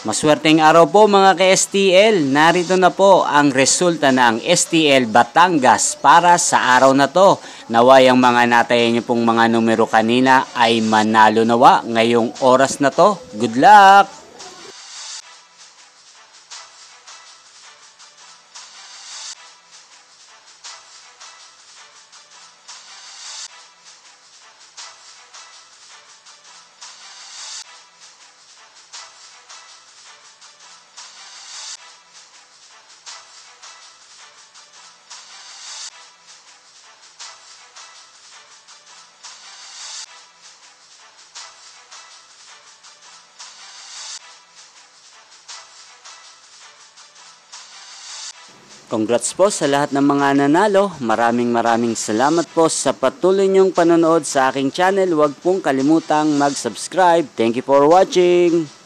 Maswerteng araw po mga ka-STL. Narito na po ang resulta ng STL Batangas para sa araw na to. Naway ang mga natayan niyo pong mga numero kanina ay manalo nawa ngayong oras na to. Good luck! Congrats po sa lahat ng mga nanalo. Maraming salamat po sa patuloy niyong panonood sa aking channel. Huwag pong kalimutang mag-subscribe. Thank you for watching.